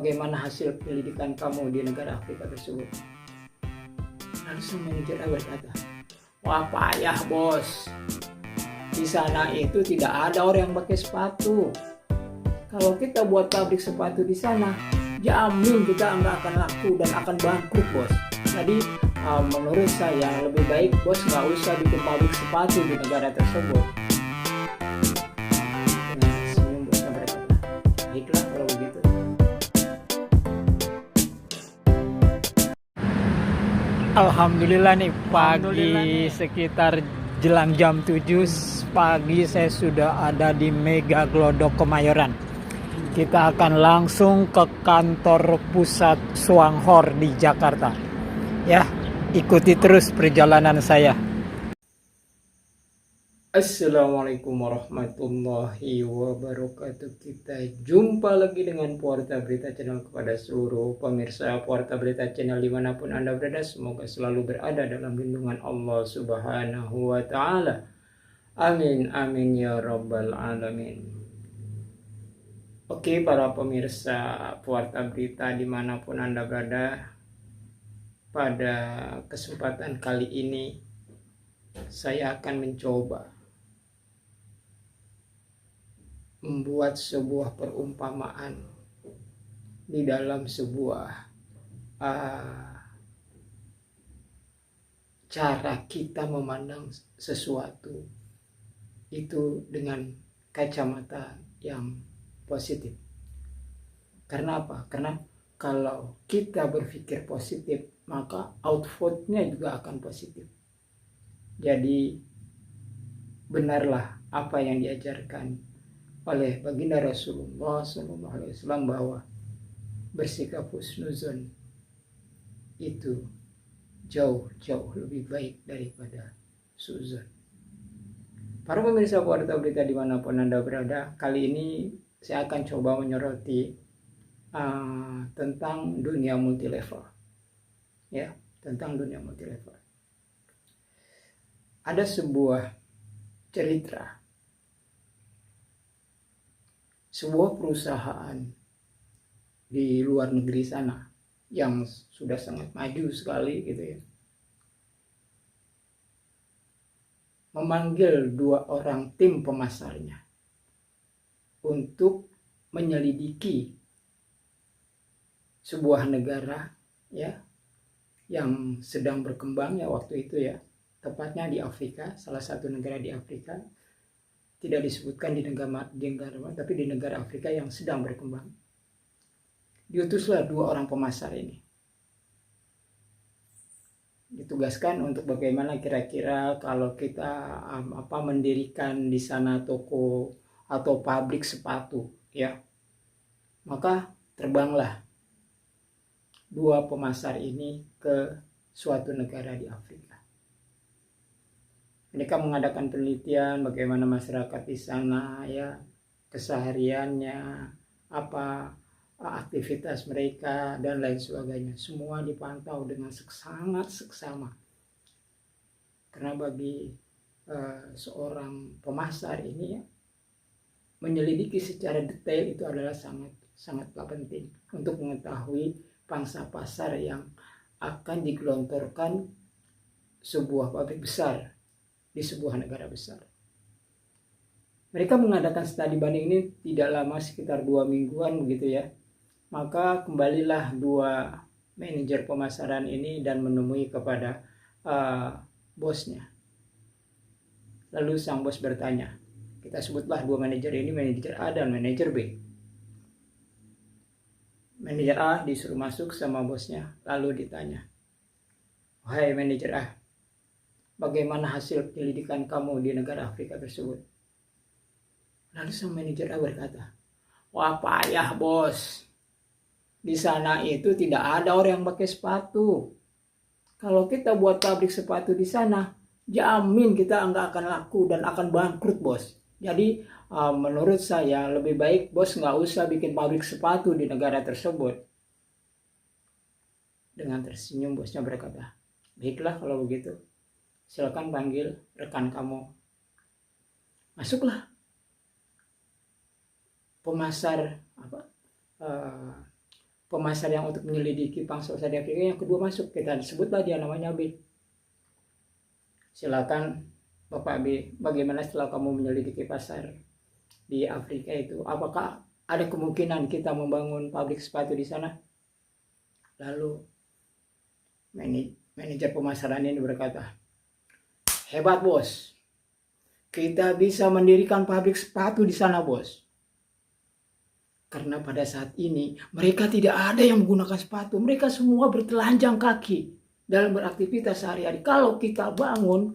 bagaimana hasil penyelidikan kamu di negara Afrika tersebut? Langsung manajer A berkata, wah payah bos, di sana itu tidak ada orang yang pakai sepatu. Kalau kita buat pabrik sepatu di sana, jamin kita nggak akan laku dan akan bangkrut bos. Jadi menurut saya lebih baik bos nggak usah bikin pabrik sepatu di negara tersebut. Dengan senyum bosnya berkata, baiklah kalau begitu. Alhamdulillah nih pagi sekitar jelang jam 7 pagi saya sudah ada di Mega Glodok Kemayoran. Kita akan langsung ke kantor pusat Swanghor di Jakarta. Ya, ikuti terus perjalanan saya. Assalamualaikum warahmatullahi wabarakatuh. Kita jumpa lagi dengan Porta Berita Channel. Kepada seluruh pemirsa Porta Berita Channel dimanapun Anda berada, semoga selalu berada dalam lindungan Allah Subhanahu wa Ta'ala. Amin amin ya rabbal alamin. Oke, para pemirsa Porta Berita dimanapun Anda berada, pada kesempatan kali ini saya akan mencoba membuat sebuah perumpamaan di dalam sebuah cara kita memandang sesuatu itu dengan kacamata yang positif. Karena apa? Karena kalau kita berpikir positif, maka outputnya juga akan positif. Jadi benarlah apa yang diajarkan oleh baginda Rasulullah SAW bahwa bersikap husnuzon itu jauh lebih baik daripada suzon. Para pemirsa Porta Berita dimanapun Anda berada, kali ini saya akan coba menyoroti tentang dunia multilevel. Ya, tentang dunia multilevel. Ada sebuah cerita, sebuah perusahaan di luar negeri sana yang sudah sangat maju sekali gitu ya, memanggil 2 orang tim pemasarnya untuk menyelidiki sebuah negara ya yang sedang berkembang ya waktu itu ya, tepatnya di Afrika, salah satu negara di Afrika, tidak disebutkan di negara tapi di negara Afrika yang sedang berkembang. Diutuslah 2 orang pemasar ini, ditugaskan untuk bagaimana kira-kira kalau kita mendirikan di sana toko atau pabrik sepatu ya. Maka terbanglah 2 pemasar ini ke suatu negara di Afrika. Mereka mengadakan penelitian bagaimana masyarakat di sana ya, kesehariannya, apa aktivitas mereka dan lain sebagainya. Semua dipantau dengan sangat seksama. Karena bagi seorang pemasar ini ya, menyelidiki secara detail itu adalah sangatlah penting untuk mengetahui pangsa pasar yang akan digelontorkan sebuah pabrik besar di sebuah negara besar. Mereka mengadakan studi banding ini tidak lama, sekitar 2 mingguan begitu ya. Maka kembalilah 2 manajer pemasaran ini dan menemui kepada bosnya. Lalu sang bos bertanya, kita sebutlah 2 manajer ini, manajer A dan manajer B. Manajer A disuruh masuk sama bosnya, lalu ditanya, wahai manajer A, bagaimana hasil penyelidikan kamu di negara Afrika tersebut? Lalu sang manajer A berkata, wah payah bos, di sana itu tidak ada orang yang pakai sepatu. Kalau kita buat pabrik sepatu di sana, jamin kita nggak akan laku dan akan bangkrut bos. Jadi menurut saya lebih baik bos nggak usah bikin pabrik sepatu di negara tersebut. Dengan tersenyum bosnya berkata, baiklah kalau begitu, silakan panggil rekan kamu. Masuklah pemasar pemasar yang untuk menyelidiki pangsa pasar di Afrika, yang kedua masuk, kita sebutlah dia namanya B. Silakan Bapak B, bagaimana setelah kamu menyelidiki pasar di Afrika itu, apakah ada kemungkinan kita membangun pabrik sepatu di sana? Lalu manajer pemasaran ini berkata, hebat bos, kita bisa mendirikan pabrik sepatu di sana bos. Karena pada saat ini mereka tidak ada yang menggunakan sepatu. Mereka semua bertelanjang kaki dalam beraktivitas sehari-hari. Kalau kita bangun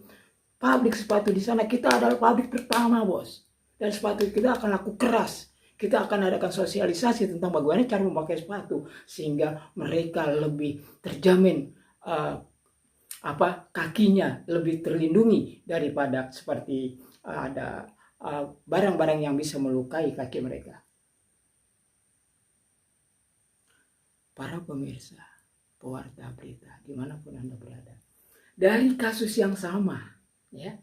pabrik sepatu di sana, kita adalah pabrik pertama bos. Dan sepatu kita akan laku keras. Kita akan adakan sosialisasi tentang bagaimana cara memakai sepatu. Sehingga mereka lebih terjamin kakinya lebih terlindungi daripada seperti ada barang-barang yang bisa melukai kaki mereka. Para pemirsa, pewarta berita, dimanapun Anda berada, dari kasus yang sama, ya,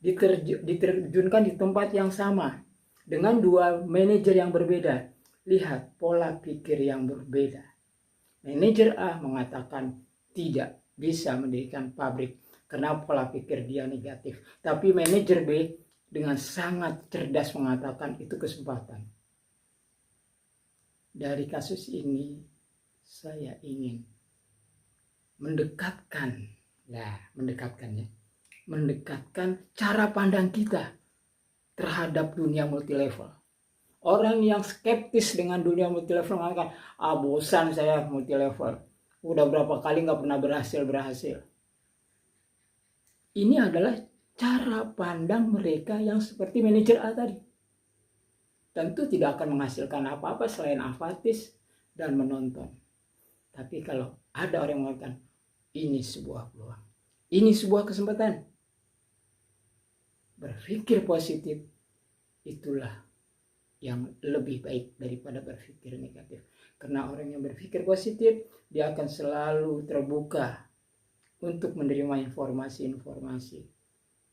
diterjunkan di tempat yang sama, dengan dua manajer yang berbeda, lihat pola pikir yang berbeda. Manajer A mengatakan tidak bisa mendirikan pabrik karena pola pikir dia negatif, tapi manajer B dengan sangat cerdas mengatakan itu kesempatan. Dari kasus ini, saya ingin mendekatkan cara pandang kita terhadap dunia multilevel. Orang yang skeptis dengan dunia multilevel mengatakan, bosan saya multilevel, udah berapa kali nggak pernah berhasil. Ini adalah cara pandang mereka yang seperti manajer A tadi. Tentu tidak akan menghasilkan apa-apa selain apatis dan menonton. Tapi kalau ada orang yang mengatakan, ini sebuah peluang, ini sebuah kesempatan, berpikir positif, itulah yang lebih baik daripada berpikir negatif. Karena orang yang berpikir positif, dia akan selalu terbuka untuk menerima informasi-informasi.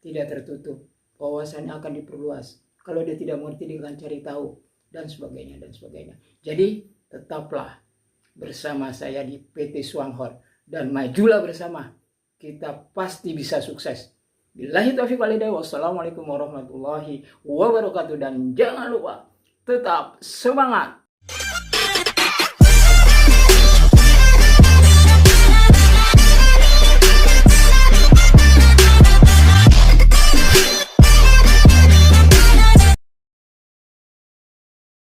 Tidak tertutup, wawasannya akan diperluas. Kalau dia tidak mengerti, dia akan cari tahu, dan sebagainya. Jadi, tetaplah bersama saya di PT Swanghor dan majulah bersama, kita pasti bisa sukses. Billahi taufiq wal hidayah. Wassalamualaikum warahmatullahi wabarakatuh. Dan jangan lupa tetap semangat.